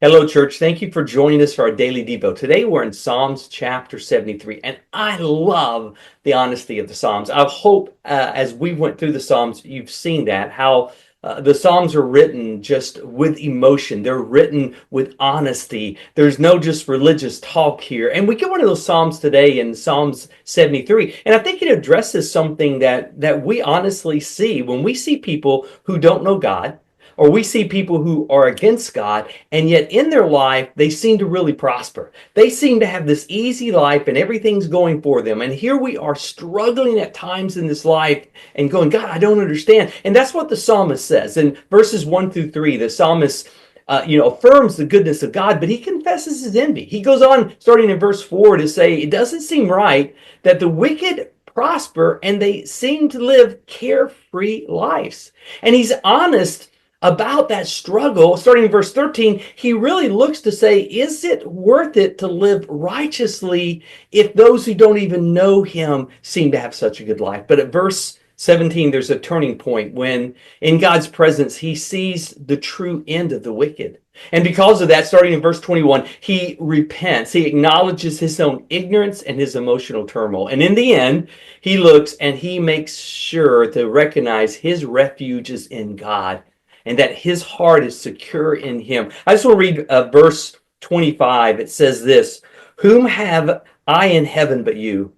Hello, church. Thank you for joining us for our daily Devo. Today we're in Psalms chapter 73, and I love the honesty of the Psalms. I hope as we went through the Psalms, you've seen that, how the Psalms are written just with emotion. They're written with honesty. There's no just religious talk here. And we get one of those Psalms today in Psalms 73, and I think it addresses something that we honestly see when we see people who don't know God, or we see people who are against God, and yet in their life, they seem to really prosper. They seem to have this easy life and everything's going for them. And here we are struggling at times in this life and going, God, I don't understand. And that's what the psalmist says. In verses 1 through 3, the psalmist affirms the goodness of God, but he confesses his envy. He goes on, starting in verse 4, to say, it doesn't seem right that the wicked prosper and they seem to live carefree lives. And he's honest about that struggle. Starting in verse 13, he really looks to say, is it worth it to live righteously if those who don't even know him seem to have such a good life? But at verse 17, there's a turning point when in God's presence, he sees the true end of the wicked. And because of that, starting in verse 21, he repents. He acknowledges his own ignorance and his emotional turmoil. And in the end, he looks and he makes sure to recognize his refuge is in God, and that his heart is secure in him. I just want to read verse 25. It says this, whom have I in heaven but you?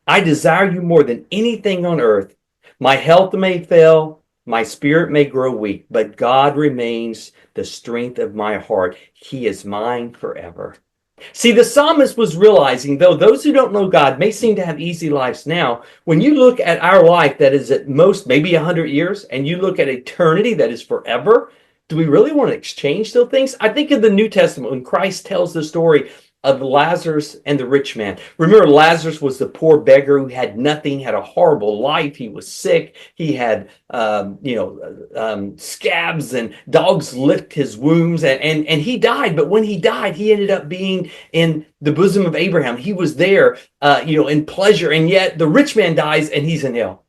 I desire you more than anything on earth. My health may fail, my spirit may grow weak, but God remains the strength of my heart. He is mine forever. See, the psalmist was realizing, though those who don't know God may seem to have easy lives now, when you look at our life that is at most maybe 100 years, and you look at eternity that is forever, do we really want to exchange those things? I think of the New Testament when Christ tells the story of Lazarus and the rich man. Remember, Lazarus was the poor beggar who had nothing, had a horrible life. He was sick. He had, scabs, and dogs licked his wounds, and he died. But when he died, he ended up being in the bosom of Abraham. He was there, in pleasure. And yet the rich man dies and he's in hell.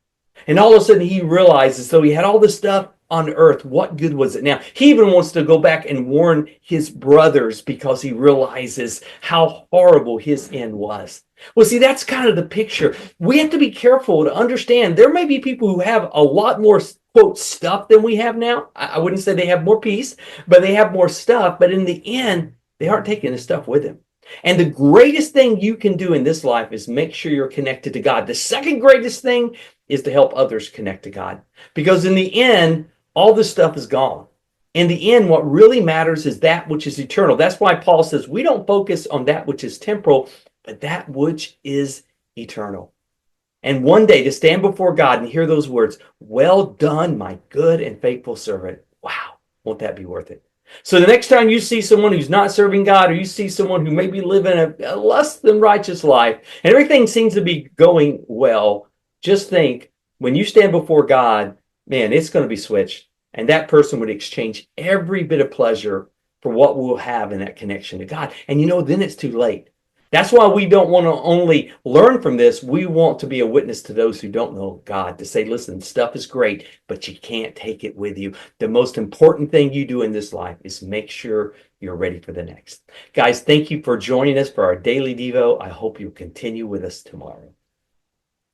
And all of a sudden he realizes, so he had all this stuff on earth, what good was it now? He even wants to go back and warn his brothers because he realizes how horrible his end was. Well, see, that's kind of the picture. We have to be careful to understand there may be people who have a lot more, quote, stuff than we have now. I wouldn't say they have more peace, but they have more stuff. But in the end, they aren't taking the stuff with them. And the greatest thing you can do in this life is make sure you're connected to God. The second greatest thing is to help others connect to God. Because in the end, all this stuff is gone. In the end, what really matters is that which is eternal. That's why Paul says we don't focus on that which is temporal, but that which is eternal. And one day to stand before God and hear those words, well done, my good and faithful servant. Wow, won't that be worth it? So the next time you see someone who's not serving God, or you see someone who may be living a less than righteous life, and everything seems to be going well, just think, when you stand before God, man, it's going to be switched. And that person would exchange every bit of pleasure for what we'll have in that connection to God. And then it's too late. That's why we don't want to only learn from this. We want to be a witness to those who don't know God, to say, listen, stuff is great, but you can't take it with you. The most important thing you do in this life is make sure you're ready for the next. Guys, thank you for joining us for our daily Devo. I hope you'll continue with us tomorrow.